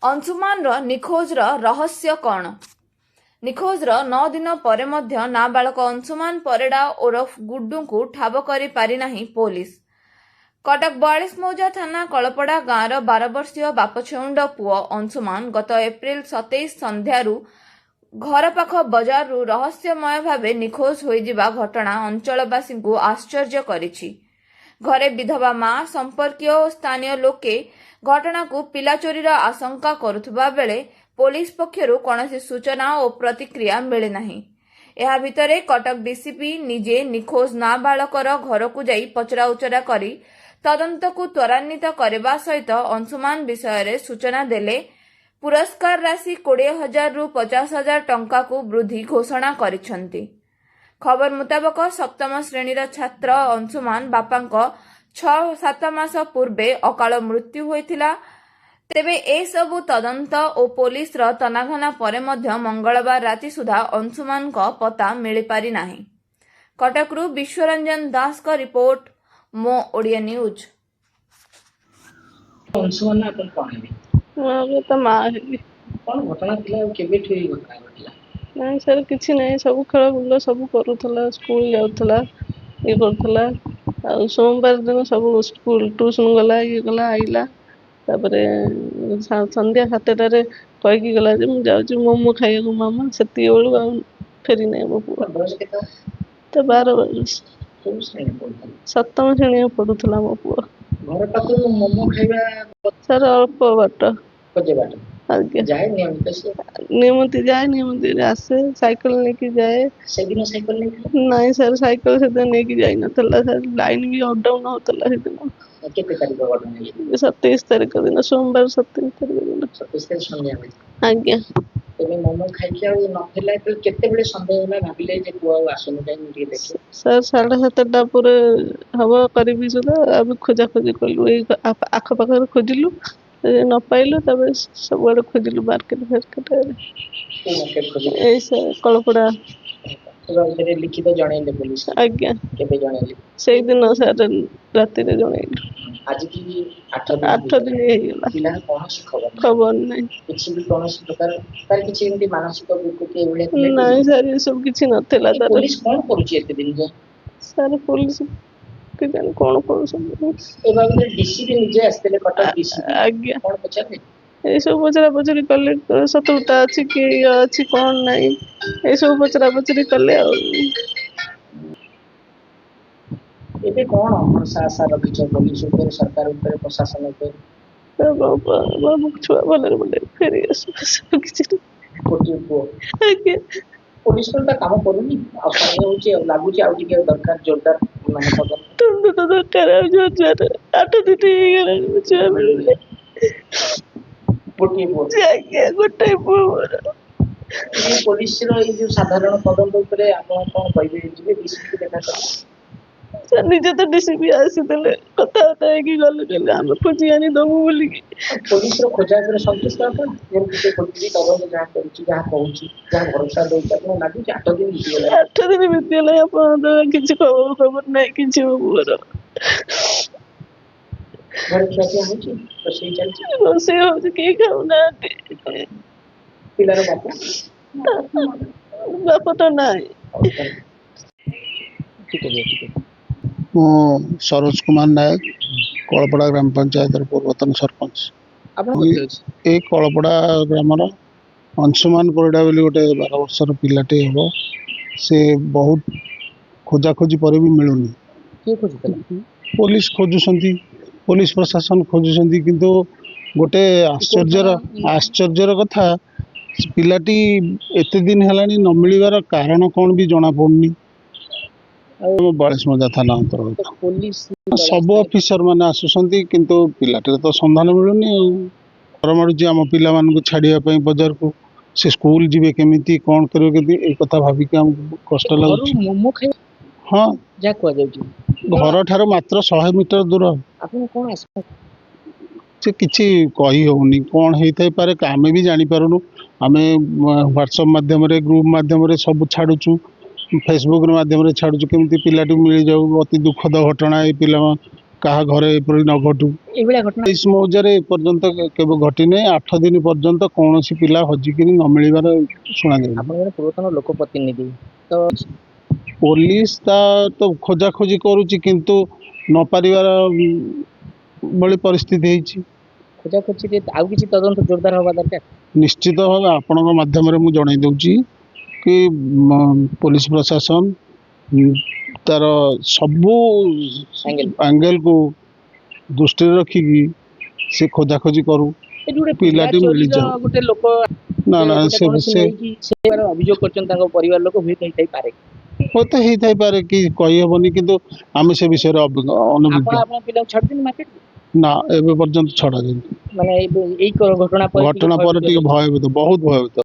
अंशुमान निखोज रहस्य कौन? निखोज 9 दिन पर नाबालक अंशुमान परिड़ा ओरफ गुड्डू को ठाब कर पारिनाही पुलिस। कटक 42 मौजा थाना कलपड़ा गाँवर 12 वर्षीय बापछेउंड पुओ अंशुमान गत एप्रिल 27 संध्यारू घर पाख बजार रहस्यमय भावे निखोज होइजिबा घटना अंचलवासी को आश्चर्य करिछि। घरे विधवा मां संपर्कीय और स्थानीय लोके घटना को पिला चोरीर आशंका करुवा बेले पुलिस पक्षरु कौनसी सूचना और प्रतिक्रिया मिले नहीं। यह भितरे कटक डीसीपी निजे निखोज नाबालकर घर को जाई पचरा उचरा करी तदंत को त्वरान्वित करने सहित अंशुमान विषय रे सूचना देले पुरस्कार राशि 20,000 रु 50,000 टंका को वृद्धि घोषणा करिसेंती। खबर मुताबक सप्तम श्रेणीर छात्र अंशुमान बापांक 6-7 मास पूर्वे अकाल मृत्यु होइथिला। तेबे ए सबु तदंत और पुलिस तनाघना परे मध्य मंगलवार राति सुधा अंशुमान को पता मिली पारि नाही। कटकरू विश्वरंजन दास का रिपोर्ट, मो ओडिया न्यूज। अंशुमान अपन कौन है? मैं तो माँ है। कौन घटना थिला केबे ठई घटना घटिला? नहीं सर किसी नहीं, सब खेल बुल सब करूला, स्कूल जाऊला, ये करूला। आ सोमवार दिन सब स्कूल ट्यूशन गला, ये गला आइला। तापरे संध्या 7टारे कहीकि गला जे मु जाउची मोमो खाइବାକୁ मामा, सेती बेलू आ फेरी नहीं मो पुआ। बयस केता? तो 12 वर्ष। कोन श्रेणी पढुता? 7म श्रेणी पढुथला मो पुआ। घर पाखरु मोमो खाइबा सर अल्प बाट कजे बाट? आगे जाए नियमित से? नियमित जाए, नियमित आसे, साइकिल लेके जाए। से दिन साइकिल नहीं? नहीं सर साइकिल से लेके जाई नथला सर, लाइन भी अप डाउन होतला से दिन। केते तारीख घटना है? 27 तारीख दिन, सोमवार 27 तारीख दिन। 27 तारीख संध्या में? आज्ञा तेरे मोमो खाइ के आ नथिला तो केते बेले संदेह होला भाबिले जे पुआ आसनु जाई निके देखे? सर 7:30 पूरे हवा करीबी सुधा अब खोजा खोजी कलु, आख पाखर खोजिलु, न पाइलु, तब सब आड़े खोजिलु मार्केट फार्केट। को मार्केट खोजी? ऐसा कलपड़ा तेरे लिखित जणैले पुलिस? आज्ञा केबे जणैले? से दिन सर राति रे जणैलु। आज की 8 दिन हेगला पिला कोन खबर नहीं। किसी भी कौन प्रकार तार किसी एमती मानसिक विकृति एवले नहीं सर ये सब किसी नथेला। तार पुलिस कोन करूची एते दिन जे? सर पुलिस के जाने कोन कोन सब ए बाबू डीसीपी निजे आस्तेले कटक डीसीपी आज्ञा कोन पचारे ये सब पचरा पचरी कले सतुटा अछि कि अछि कोन नहीं, ये सब पचरा पचरी कले। एबे कोन भरोसा आशा रखिछ पुलिस ऊपर, सरकार ऊपर, प्रशासन ऊपर? बाबू छुआ बोले बोले फेरी सब किछि कोटी को आज्ञा पुलिस तो काम करूनी आ समय होची लागुची आ टिके दरकार जोरदार माने पदन तो दरकार जोर 8 दिन हेगला छुआ बोले कोटी को आज्ञा गोटे बोर। पुलिस रो ए जो साधारण पदन ऊपर आपण कोन कहबे जे डीसीपी देखा कर? सर निजे तो डीसीपी आसीले कथा होता है कि गल हम खोजी आनी दबु बोली पुलिस रो खोजा करे संतुष्ट अपन जेम कि खोजी तबन जहा करछि जहा कहूछि जहा भरोसा देउछ आपण लागु 8 दिन बीती गेला। 8 दिन बीती गेला अपन तो किछि खबर नहीं किछि बोर। घर क्या होछि तो सही चलछि रोसे हो के खाउना पिलार बापा तो नहीं। ठीक है मो सरोज कुमार नायक, कलपड़ा ग्राम पंचायत पूर्वतन सरपंच। ए कलपड़ा ग्रामर अंशुमान परिड़ा बोली गोटे 12 वर्षर पिलाटे हम, से बहुत खोजाखोजी पर भी मिलूनी। पुलिस खोजुंट, पुलिस प्रशासन खोजुंट, किंतु गोटे आश्चर्यर कथा पिलाटी एते दिन हेलानी न मिलवार कारण कौन भी जना पड़नी। 42 मौजा थाना अंतर्गत पुलिस सब ऑफिसर माने आसुसंती, किंतु पिलाटे तो संधान मिलुनी। डर मारुची आम पिला मानकु छाड़िया पई बाजार को, से स्कूल जीवे केमिति कोन करियो केति ए कथा भाबी के हम कष्ट लागुची। मोमो खाइ हां जा को जाउची घर ठारो मात्र 100 मीटर दूर। आपन कोन आसपा से किछि कही होउनी कोन हेइ थाइ पारे, आमे भी जानि पारुनु। आमे व्हाट्सएप माध्यम रे, ग्रुप माध्यम रे सब छाडुचु, फेसबुक माध्यम छाड़ू केमती पिलाटी मिल जाऊ। अति दुखद घटना ये पिला କାହା ଘରେ ଏପରି ନ ଘଟୁ। ଏଇଭଳିଆ ଘଟଣା 23 ମୌଜାରେ ଏପର୍ଯ୍ୟନ୍ତ କେବେ ଘଟିନି। 8 ଦିନ ପର୍ଯ୍ୟନ୍ତ କୌଣସି ପିଲା ହଜିକିରି ନ ମିଳିବାର ଶୁଣାଯାଉଛି। ଆପଣ ଜଣେ ପୂର୍ବତନ ଲୋକ ପ୍ରତିନିଧି ତ ପୋଲିସ ତା ତ ଖୋଜାଖୋଜି କରୁଛି କିନ୍ତୁ ନ ପାରିବାର ଭଳି ପରିସ୍ଥିତି ହେଇଛି। ଖୋଜାଖୋଜିରେ ଆଉ କିଛି ତଦନ୍ତ ଜୋରଦାର ହବା ଦରକାର। ନିଶ୍ଚିତ ଭାବେ ଆପଣଙ୍କ ମାଧ୍ୟମରେ ମୁଁ ଜଣାଇ ଦେଉଛି କି ପୋଲିସ ପ୍ରଶାସନ ତାର ସବୁ ଆଙ୍ଗେଲକୁ ଦୃଷ୍ଟିରେ ରଖିକି ସେ ଖୋଜାଖୋଜି କରୁ, ଏଠି ଗୋଟେ ପିଲାଟି ଚୋରିର ମିଳିଯାଉ। ଗୋଟେ ଲୋକ ନା ନା ଗୋଟେ ସେ କୌଣସି ନେଇକି ସେ ଅଭିଯୋଗ କରିଛନ୍ତି ତାଙ୍କ ପରିବାର ଲୋକ ହୁଏତ ହେଇଥାଇପାରେ। ହୁଏତ ହେଇଥାଇପାରେ କି କହିହେବନି, କିନ୍ତୁ ଆମେ ସେ ବିଷୟରେ ଆପଣ ଅନଭିଜ୍ଞ। ଆପଣଙ୍କ ପିଲାକୁ ଛାଡୁଛନ୍ତି ମାର୍କେଟକୁ? ନା ଏବେ ପର୍ଯ୍ୟନ୍ତ ଛଡ଼ାଯାଇନି। ମାନେ ଏଇ ଘଟଣା ପରେ ଘଟଣା ପରେ ଟିକେ ଭୟଭୀତ, ବହୁତ ଭୟଭୀତ।